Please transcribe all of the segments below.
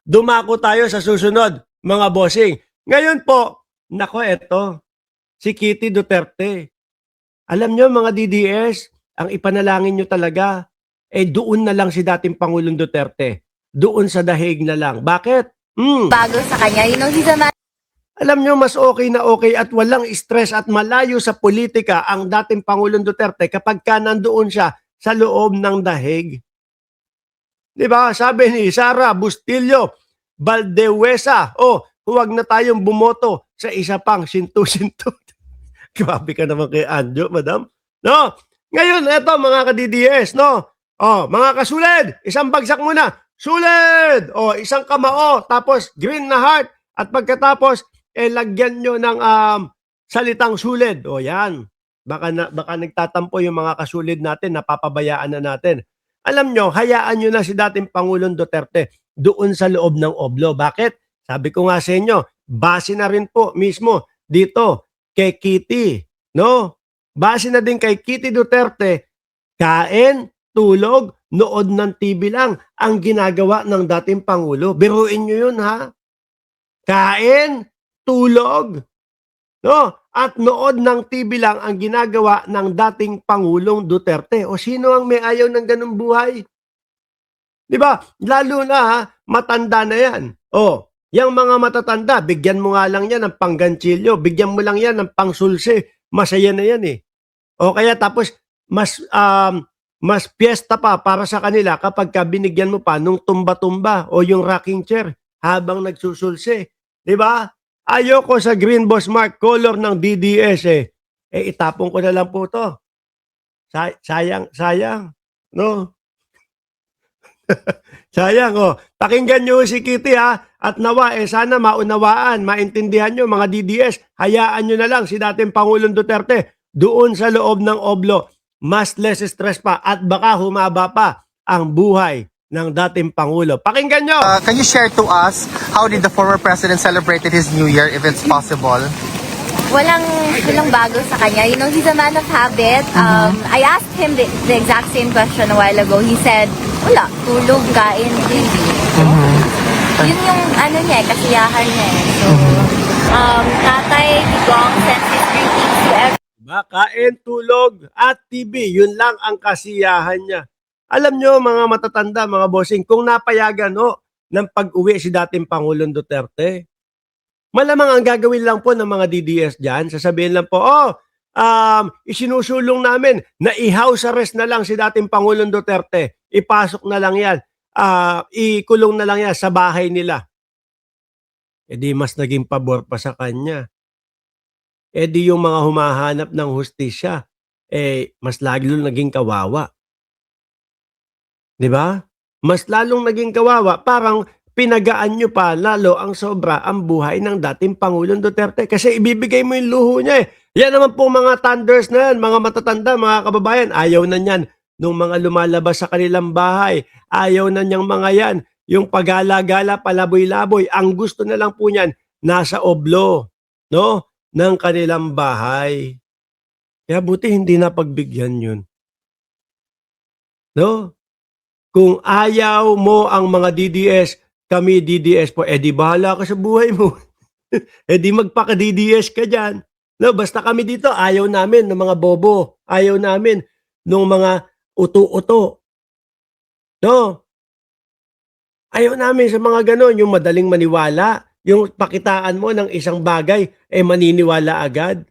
dumako tayo sa susunod, mga bossing. Ngayon po, nako eto, si Kitty Duterte. Alam nyo mga DDS, ang ipanalangin nyo talaga, doon na lang si dating Pangulong Duterte. Doon sa dahig na lang. Bakit? Bago sa kanya, he's a man. Alam nyo, mas okay na okay at walang stress at malayo sa politika ang dating Pangulong Duterte kapag ka nandoon siya sa loob ng dahig. Diba? Sabi ni Sara Bustillo Valdewesa, huwag na tayong bumoto sa isa pang sintu-sintu. Grabe ka naman kay Anjo, madam. No? Ngayon, eto mga ka-DDS, no? Mga kasulid, isang bagsak muna. Sulid! Isang kamao, tapos green na heart. At pagkatapos, lagyan nyo ng salitang sulid. Yan. Baka nagtatampo yung mga kasulid natin, napapabayaan na natin. Alam nyo, hayaan nyo na si dating Pangulong Duterte doon sa loob ng oblo. Bakit? Sabi ko nga sa inyo, base na rin po mismo dito kay Kitty. No? Base na din kay Kitty Duterte, kain, tulog, nood ng TV lang ang ginagawa ng dating Pangulo. Biruin nyo yun, ha? Kain, tulog, no? At nood ng TV lang ang ginagawa ng dating Pangulong Duterte. O sino ang may ayaw ng ganung buhay? Di ba? Lalo na, ha? Matanda na yan. Yung mga matatanda, bigyan mo nga lang yan ng pangganchilyo, bigyan mo lang yan ng pangsulse, masaya na yan eh. O kaya tapos, mas piyesta pa para sa kanila kapag binigyan mo pa nung tumba-tumba o yung rocking chair habang nagsusulse. Diba? Ayoko sa Green Boss Mark color ng DDS itapon ko na lang po to. Sayang. No? Sayang, Pakinggan nyo si Kitty, ha? At nawa, sana maunawaan, maintindihan nyo mga DDS, hayaan nyo na lang si dating Pangulong Duterte doon sa loob ng oblo. Mas less stress pa at baka humaba pa ang buhay ng dating Pangulo. Pakinggan nyo! Can you share to us how did the former president celebrated his New Year, if it's possible? Walang bago sa kanya. He's a man of habit. I asked him the exact same question a while ago. He said, wala, tulog, kain, TV. Yun yung kasiyahan niya. So, Tatay Digong sends his greetings to everyone. Kain, tulog, at TV. Yun lang ang kasiyahan niya. Alam nyo mga matatanda, mga bossing, kung napayagan ng pag-uwi si dating Pangulong Duterte, malamang ang gagawin lang po ng mga DDS dyan, sasabihin lang po, isinusulong namin na i-house arrest na lang si dating Pangulong Duterte. Ipasok na lang yan. Ikulong na lang yan sa bahay nila. Di mas naging pabor pa sa kanya. Di yung mga humahanap ng hustisya, mas lalo naging kawawa. Diba? Mas lalong naging kawawa, parang pinagaan nyo pa lalo ang sobra ang buhay ng dating Pangulong Duterte kasi ibibigay mo yung luho niya Yan naman po mga thunders na yan, mga matatanda, mga kababayan, ayaw na niyan nung mga lumalabas sa kanilang bahay. Ayaw na niyang mga yan, yung pagala-gala, palaboy-laboy. Ang gusto na lang po niyan, nasa oblo, no? Ng kanilang bahay. Kaya buti hindi na pagbigyan yun. No? Kung ayaw mo ang mga DDS, kami DDS po, di bahala ka sa buhay mo. Di magpaka-DDS ka dyan. No, basta kami dito, ayaw namin ng mga bobo. Ayaw namin ng mga uto-uto. No? Ayaw namin sa mga ganon, yung madaling maniwala, yung pakitaan mo ng isang bagay, maniniwala agad.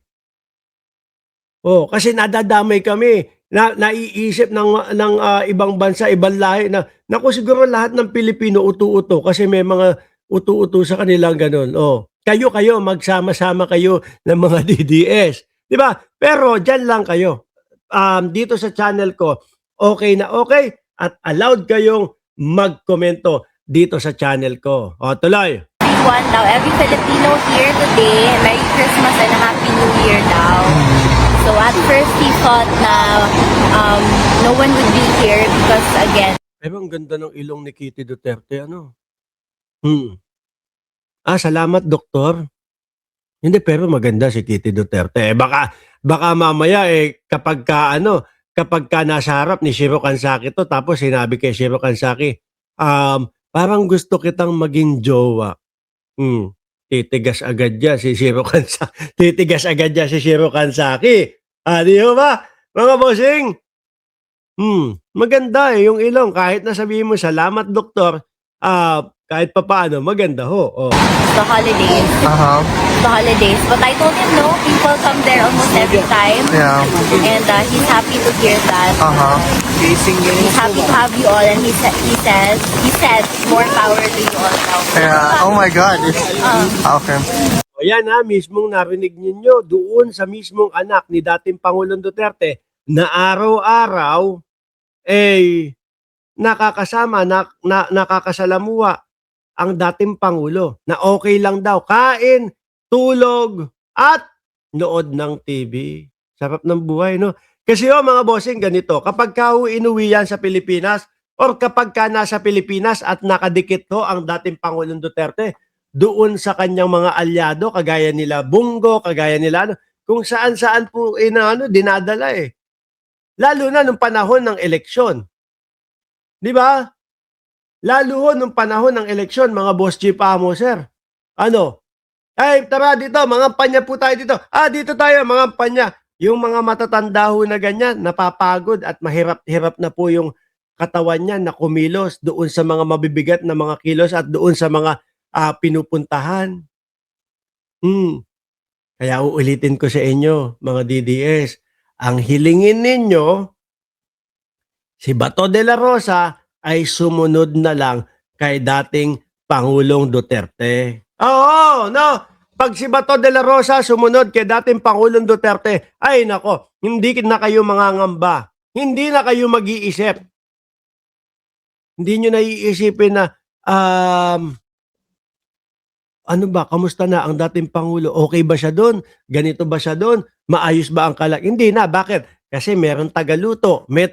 Kasi nadadamay kami. Naiisip ng ibang bansa, ibang lahi na, naku siguro lahat ng Pilipino utu-uto kasi may mga utu-uto sa kanilang ganun. Kayo, magsama-sama kayo ng mga DDS. Di ba? Pero dyan lang kayo. Dito sa channel ko, okay na okay at allowed kayong magkomento dito sa channel ko. Tuloy. Now, every Filipino here today, Merry Christmas and Happy New Year now. So at first he thought na no one would be here because again. Pero ang ganda ng ilong ni Kitty Duterte, ano? Salamat doktor. Hindi, pero maganda si Kitty Duterte. Baka mamaya kapag ka nasa harap ni Shiro Kansaki to, tapos sinabi kay Shiro Kansaki, parang gusto kitang maging jowa. Hmm, titigas agad yan si Shiro titigas agad yan si Shiro Kansaki. Di ho ba, mga bossing? Maganda yung ilong kahit na sabihin mo, "Salamat doktor," kahit papaano maganda ho, oh. The holidays. Uh-huh. The holidays. But I told him no, people come there almost every time. Yeah. And he's happy to hear that. Uh-huh. He's happy to have you all, and he said, more power to you all now. Yeah. Oh my God. Okay. Ayan mismong narinig ninyo doon sa mismong anak ni dating Pangulong Duterte na araw-araw nakakasama, nakakasalamuha ang dating Pangulo na okay lang daw kain, tulog, at nood ng TV. Sarap ng buhay, no? Kasi mga bossing, ganito, kapag ka inuwi yan sa Pilipinas or kapag ka nasa Pilipinas at nakadikit ang dating Pangulong Duterte doon sa kanyang mga alyado, kagaya nila Bungo, kagaya nila kung saan-saan po dinadala eh. Lalo na nung panahon ng eleksyon. Di ba? Lalo ho nung panahon ng eleksyon, mga boss G Amo, sir. Tara dito, mga panya po tayo dito. Dito tayo, mga panya. Yung mga matatanda ho na ganyan, napapagod at mahirap-hirap na po yung katawan niya na kumilos doon sa mga mabibigat na mga kilos at doon sa mga pinupuntahan. Kaya uulitin ko sa inyo, mga DDS, ang hilingin ninyo, si Bato de la Rosa ay sumunod na lang kay dating Pangulong Duterte. Oo, no? Pag si Bato de la Rosa sumunod kay dating Pangulong Duterte, ay nako, hindi na kayo mangangamba. Hindi na kayo mag-iisip. Hindi nyo naiisipin na, ano ba, kamusta na ang dating Pangulo? Okay ba siya doon? Ganito ba siya doon? Maayos ba ang Hindi na. Bakit? Kasi meron tagaluto, may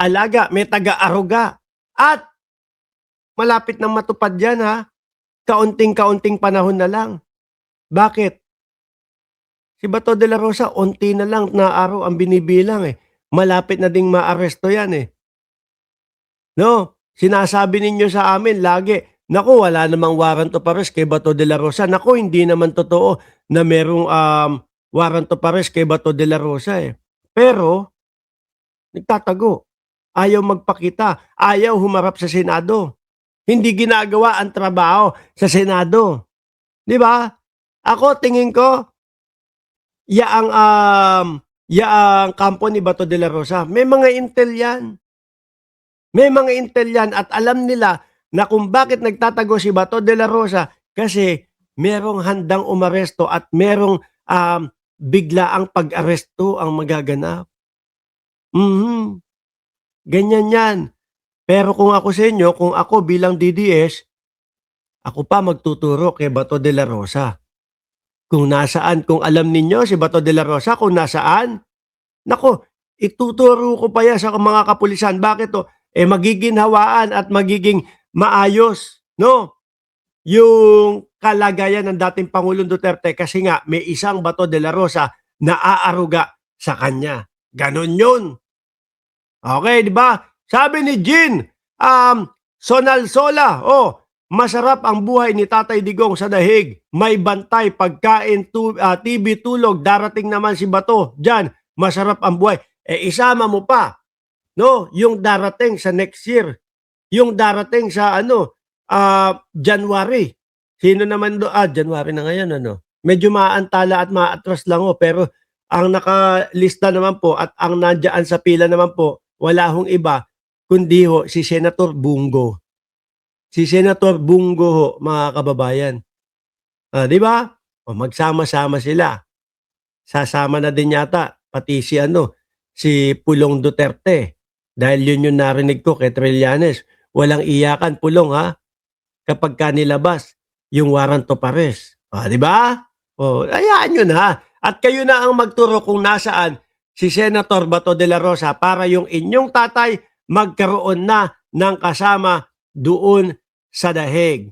alaga, may taga-aruga. At malapit nang matupad yan kaunting-kaunting panahon na lang. Bakit? Si Bato de la Rosa, unti na lang na araw ang binibilang eh. Malapit na ding maaresto yan eh. No? Sinasabi ninyo sa amin lagi, naku, wala namang warrant of arrest kay Bato de la Rosa. Naku, hindi naman totoo na merong warrant of arrest kay Bato de la Rosa eh. Pero, nagtatago. Ayaw magpakita. Ayaw humarap sa Senado. Hindi ginagawa ang trabaho sa Senado. Di ba? Ako, tingin ko, yaang kampo ni Bato de la Rosa, may mga intel yan. May mga intel yan at alam nila na kung bakit nagtatago si Bato de la Rosa kasi merong handang umaresto at merong biglaang pag-aresto ang magaganap. Ganyan yan. Pero kung ako sa inyo, kung ako bilang DDS, ako pa magtuturo kay Bato de la Rosa. Kung nasaan, kung alam ninyo si Bato de la Rosa, kung nasaan, nako, ituturo ko pa yan sa mga kapulisan. Bakit to? Magiging hawaan at magiging maayos, no? Yung kalagayan ng dating Pangulong Duterte kasi nga may isang Bato de la Rosa na aaruga sa kanya. Ganon yun. Okay, di ba? Sabi ni Jean, Sonalsola, masarap ang buhay ni Tatay Digong sa dahig. May bantay, pagkain, TV, tulog. Darating naman si Bato. Diyan, masarap ang buhay. Isama mo pa, no? Yung darating sa next year. Yung darating sa January. Sino naman January na ngayon, Medyo maantala at maatras lang pero ang nakalista naman po at ang nandiyan sa pila naman po, wala hong iba, kundi si Senator Bungo. Si Senator Bungo mga kababayan. Di ba? Magsama-sama sila. Sasama na din yata pati si Pulong Duterte. Dahil yun yung narinig ko kay Trillanes. Walang iyakan, Pulong kapag ka nilabas yung warrant of arrest. Di ba? Hayaan nyo na. At kayo na ang magturo kung nasaan si Senator Bato de la Rosa para yung inyong tatay magkaroon na ng kasama doon sa dahig.